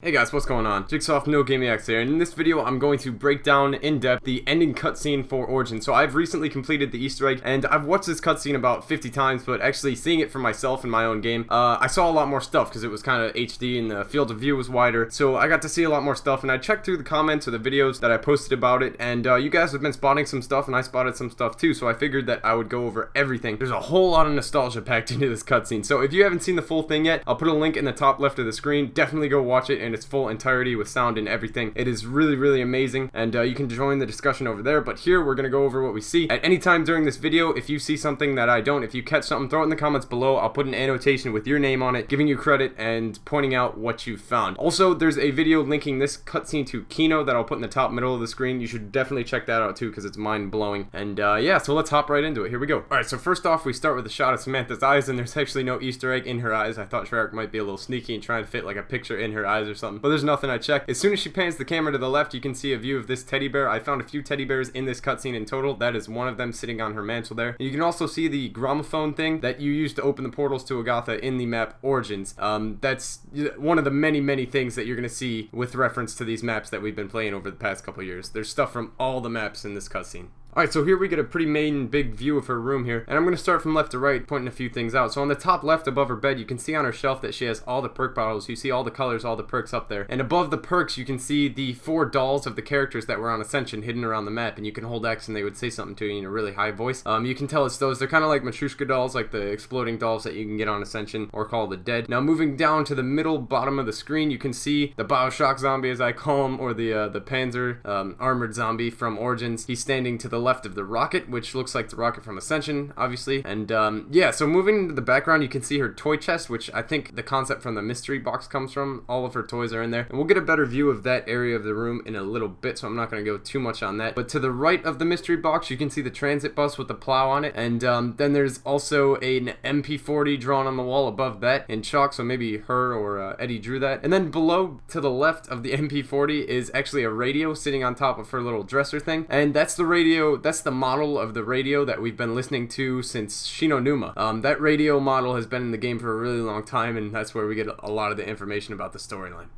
Hey guys, what's going on? Jigsaw from NeoGamingX here, and in this video I'm going to break down in depth the ending cutscene for Origins. So I've recently completed the Easter egg, and I've watched this cutscene about 50 times, but actually seeing it for myself in my own game, I saw a lot more stuff because it was kind of HD and the field of view was wider. So I got to see a lot more stuff, and I checked through the comments or the videos that I posted about it, and you guys have been spotting some stuff, and I spotted some stuff too, so I figured that I would go over everything. There's a whole lot of nostalgia packed into this cutscene, so if you haven't seen the full thing yet, I'll put a link in the top left of the screen. Definitely go watch it in its full entirety with sound and everything. It is really amazing, and you can join the discussion over there. But here we're gonna go over what we see at any time during this video. If you see something that I don't, if you catch something, throw it in the comments below. I'll put an annotation with your name on it, giving you credit and pointing out what you found. Also, there's a video linking this cutscene to Kino that I'll put in the top middle of the screen. You should definitely check that out too, because it's mind-blowing. And yeah, so let's hop right into it. Here we go. Alright, so first off, we start with a shot of Samantha's eyes, and there's actually no Easter egg in her eyes. I thought Treyarch might be a little sneaky and trying to fit like a picture in her eyes or something, but there's nothing. I checked. As soon as she pans the camera to the left, you can see a view of this teddy bear. I found a few teddy bears in this cutscene in total. That is one of them sitting on her mantle there. And you can also see the gramophone thing that you use to open the portals to Agatha in the map Origins. That's one of the many things that you're going to see with reference to these maps that we've been playing over the past couple years. There's stuff from all the maps in this cutscene. Alright, so here we get a pretty main big view of her room here, and I'm going to start from left to right, pointing a few things out. So on the top left above her bed, you can see on her shelf that she has all the perk bottles. You see all the colors, all the perks up there. And above the perks, you can see the 4 dolls of the characters that were on Ascension hidden around the map, and you can hold X and they would say something to you in a really high voice. You can tell it's those. They're kind of like Matryoshka dolls, like the exploding dolls that you can get on Ascension, or Call of the Dead. Now moving down to the middle bottom of the screen, you can see the Bioshock zombie, as I call him, or the Panzer armored zombie from Origins. He's standing to the left of the rocket, which looks like the rocket from Ascension, obviously. And yeah, so moving into the background, you can see her toy chest, which I think the concept from the mystery box comes from. All of her toys are in there, and we'll get a better view of that area of the room in a little bit, so I'm not going to go too much on that. But to the right of the mystery box, you can see the transit bus with the plow on it, and then there's also an MP40 drawn on the wall above that in chalk, so maybe her or Eddie drew that. And then below, to the left of the MP40, is actually a radio sitting on top of her little dresser thing, and that's the radio, that's the model of the radio that we've been listening to since Shinonuma. That radio model has been in the game for a really long time, and that's where we get a lot of the information about the storyline.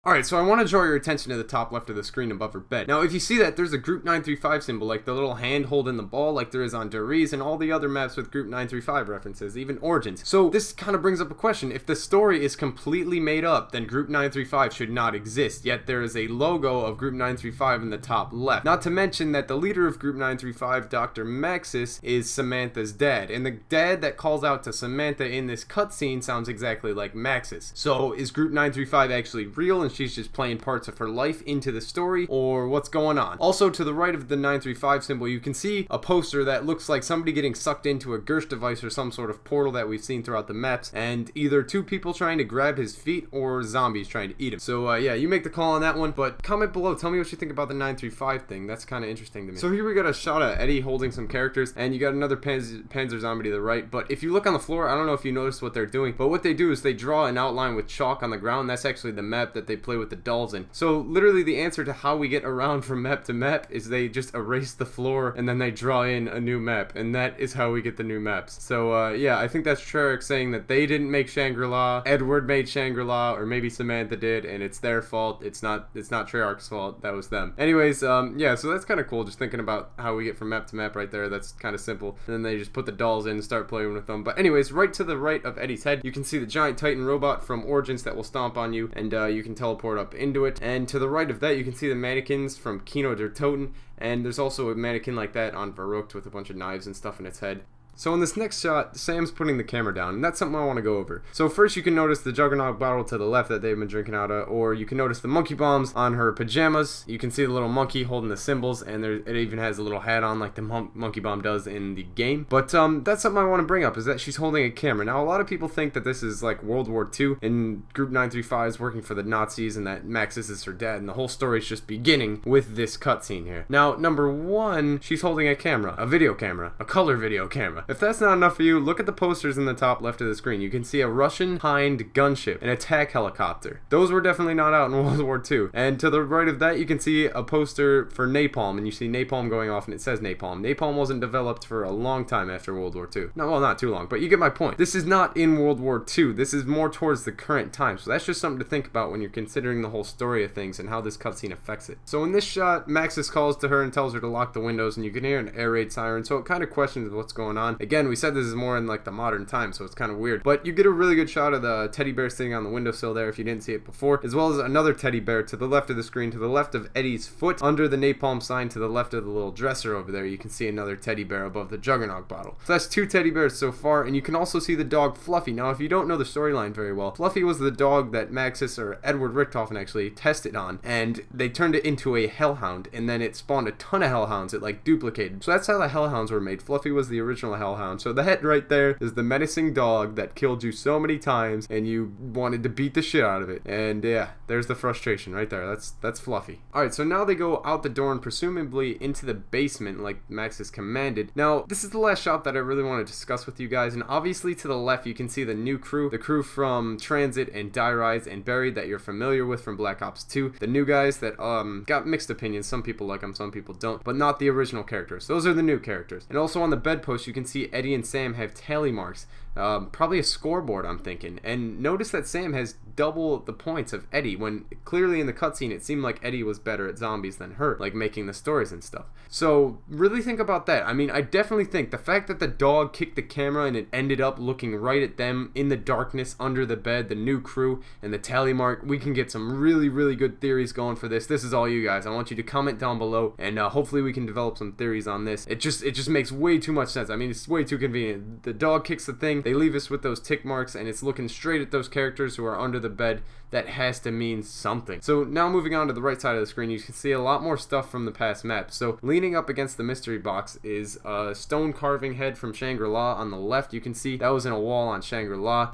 Alright, so I want to draw your attention to the top left of the screen above her bed. Now, if you see that, there's a Group 935 symbol, like the little hand holding the ball like there is on Der Riese and all the other maps with Group 935 references, even Origins. So this kind of brings up a question. If the story is completely made up, then Group 935 should not exist, yet there is a logo of Group 935 in the top left. Not to mention that the leader of Group 935, Dr. Maxis, is Samantha's dad, and the dad that calls out to Samantha in this cutscene sounds exactly like Maxis. So is Group 935 actually real, and she's just playing parts of her life into the story, or what's going on? Also, to the right of the 935 symbol, you can see a poster that looks like somebody getting sucked into a Gersh device or some sort of portal that we've seen throughout the maps, and either 2 people trying to grab his feet or zombies trying to eat him. So yeah, you make the call on that one, but comment below, tell me what you think about the 935 thing. That's kind of interesting to me. So here we got a shot of Eddie holding some characters, and you got another Panzer zombie to the right, but if you look on the floor, I don't know if you noticed what they're doing, but what they do is they draw an outline with chalk on the ground. That's actually the map that they play with the dolls in. So literally the answer to how we get around from map to map is they just erase the floor and then they draw in a new map, and that is how we get the new maps. So yeah, I think that's Treyarch saying that they didn't make Shangri-La, Edward made Shangri-La, or maybe Samantha did, and it's their fault. It's not Treyarch's fault, that was them. Anyways, yeah, so that's kind of cool, just thinking about how we get from map to map right there. That's kind of simple. And then they just put the dolls in and start playing with them. But anyways, right to the right of Eddie's head, you can see the giant Titan robot from Origins that will stomp on you, and you can teleport up into it. And to the right of that, you can see the mannequins from Kino der Toten, and there's also a mannequin like that on Verrückt with a bunch of knives and stuff in its head. So in this next shot, Sam's putting the camera down, and that's something I want to go over. So first you can notice the Juggernaut bottle to the left that they've been drinking out of, or you can notice the monkey bombs on her pajamas. You can see the little monkey holding the symbols, and it even has a little hat on like the monkey bomb does in the game. But that's something I want to bring up, is that she's holding a camera. Now a lot of people think that this is like World War II, and Group 935 is working for the Nazis, and that Maxis is her dad, and the whole story is just beginning with this cutscene here. Now, number one, she's holding a camera, a video camera, a color video camera. If that's not enough for you, look at the posters in the top left of the screen. You can see a Russian Hind gunship, an attack helicopter. Those were definitely not out in World War II. And to the right of that, you can see a poster for napalm, and you see napalm going off, and it says napalm. Napalm wasn't developed for a long time after World War II. No, well, not too long, but you get my point. This is not in World War II. This is more towards the current time. So that's just something to think about when you're considering the whole story of things and how this cutscene affects it. So in this shot, Maxis calls to her and tells her to lock the windows, and you can hear an air raid siren, so it kind of questions what's going on. Again, we said this is more in like the modern time, so it's kind of weird. But you get a really good shot of the teddy bear sitting on the windowsill there if you didn't see it before, as well as another teddy bear to the left of the screen, to the left of Eddie's foot, under the napalm sign, to the left of the little dresser over there. You can see another teddy bear above the Juggernog bottle. So that's 2 teddy bears so far, and you can also see the dog Fluffy. Now, if you don't know the storyline very well, Fluffy was the dog that Maxis, or Edward Richtofen actually, tested on, and they turned it into a hellhound, and then it spawned a ton of hellhounds. It like duplicated. So that's how the hellhounds were made. Fluffy was the original hellhound. So the head right there is the menacing dog that killed you so many times, and you wanted to beat the shit out of it. And yeah, there's the frustration right there. That's Fluffy. Alright, so now they go out the door and presumably into the basement like Maxis commanded. Now, this is the last shot that I really want to discuss with you guys, and obviously to the left you can see the new crew, the crew from Transit and Die Rise and Buried that you're familiar with from Black Ops 2. The new guys that got mixed opinions. Some people like them, some people don't, but not the original characters. Those are the new characters. And also on the bedpost you can see Eddie and Sam have tally marks. Probably a scoreboard, I'm thinking. And notice that Sam has double the points of Eddie, when clearly in the cutscene it seemed like Eddie was better at zombies than her, like making the stories and stuff. So really think about that. I mean, I definitely think the fact that the dog kicked the camera and it ended up looking right at them in the darkness under the bed, the new crew, and the tally mark, we can get some really, really good theories going for this. This is all you guys. I want you to comment down below, and hopefully we can develop some theories on this. It just makes way too much sense. I mean, it's way too convenient. The dog kicks the thing, they leave us with those tick marks, and it's looking straight at those characters who are under the bed. That has to mean something. So now moving on to the right side of the screen, you can see a lot more stuff from the past map. So leaning up against the mystery box is a stone carving head from Shangri-La on the left. You can see that was in a wall on Shangri-La.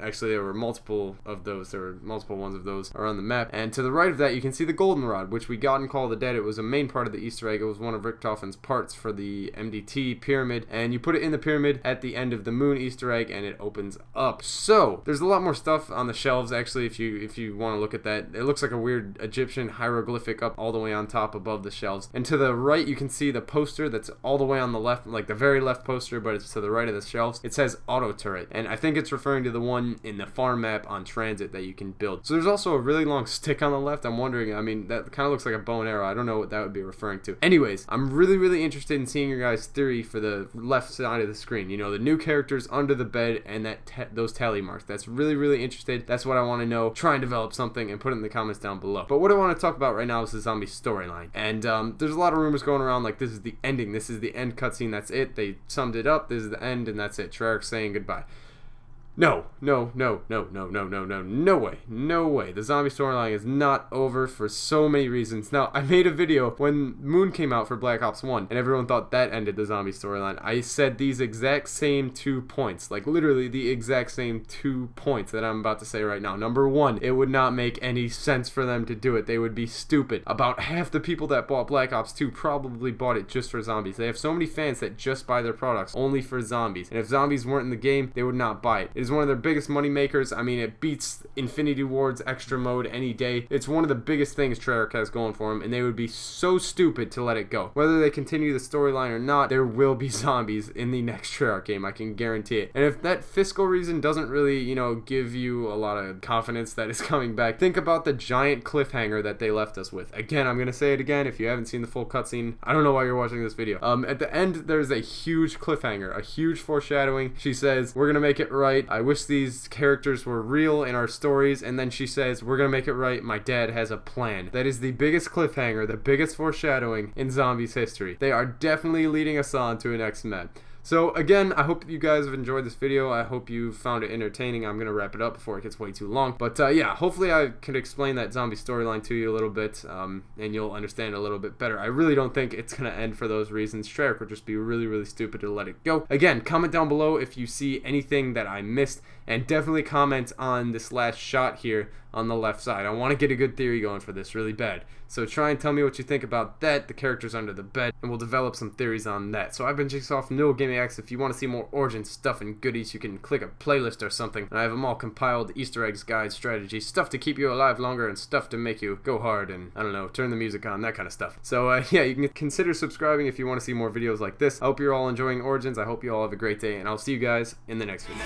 Actually there were multiple of those. There were multiple ones of those around the map. And to the right of that you can see the goldenrod, which we got in Call of the Dead. It was a main part of the Easter egg. It was one of Richtofen's parts for the MDT pyramid, and you put it in the pyramid at the end of the moon Easter egg and it opens up. So there's a lot more stuff on the shelves actually if you want to look at that. It looks like a weird Egyptian hieroglyphic up all the way on top above the shelves. And to the right you can see the poster that's all the way on the left, like the very left poster, but it's to the right of the shelves. It says auto turret, and I think it's referring to the one in the farm map on Transit that you can build. So there's also a really long stick on the left. I'm wondering, I mean, that kind of looks like a bow and arrow. I don't know what that would be referring to. Anyways, I'm really interested in seeing your guys' theory for the left side of the screen. You know, the new characters under the bed and those tally marks. That's really interested. That's what I want to know. Try and develop something and put it in the comments down below. But what I want to talk about right now is the zombie storyline. And there's a lot of rumors going around like this is the ending. This is the end cutscene. That's it. They summed it up. This is the end and that's it. Treyarch saying goodbye. No way. No way. The zombie storyline is not over for so many reasons. Now, I made a video when Moon came out for Black Ops 1, and everyone thought that ended the zombie storyline. I said these exact same 2 points, like literally the exact same 2 points that I'm about to say right now. Number 1, it would not make any sense for them to do it. They would be stupid. About half the people that bought Black Ops 2 probably bought it just for zombies. They have so many fans that just buy their products only for zombies. And if zombies weren't in the game, they would not buy it. It is one of their biggest money makers. I mean, it beats Infinity Ward's extra mode any day. It's one of the biggest things Treyarch has going for them, and they would be so stupid to let it go. Whether they continue the storyline or not, there will be zombies in the next Treyarch game. I can guarantee it. And if that fiscal reason doesn't really, you know, give you a lot of confidence that it's coming back, think about the giant cliffhanger that they left us with. Again, I'm gonna say it again. If you haven't seen the full cutscene, I don't know why you're watching this video. At the end, there's a huge cliffhanger, a huge foreshadowing. She says, "We're gonna make it right. I wish these characters were real in our stories," and then she says, "We're gonna make it right. My dad has a plan." That is the biggest cliffhanger, the biggest foreshadowing in zombies history. They are definitely leading us on to an next map. So again, I hope you guys have enjoyed this video. I hope you found it entertaining. I'm gonna wrap it up before it gets way too long. But yeah, hopefully I can explain that zombie storyline to you a little bit, and you'll understand a little bit better. I really don't think it's gonna end for those reasons. Treyarch would just be really stupid to let it go. Again, comment down below if you see anything that I missed, and definitely comment on this last shot here on the left side. I want to get a good theory going for this really bad. So try and tell me what you think about that, the characters under the bed, and we'll develop some theories on that. So I've been Jigsaw, No Gaming X. If you want to see more Origin stuff and goodies, you can click a playlist or something, and I have them all compiled: Easter eggs, guides, strategies, stuff to keep you alive longer, and stuff to make you go hard and, I don't know, turn the music on, that kind of stuff. So yeah, you can consider subscribing if you want to see more videos like this. I hope you're all enjoying Origins. I hope you all have a great day, and I'll see you guys in the next video.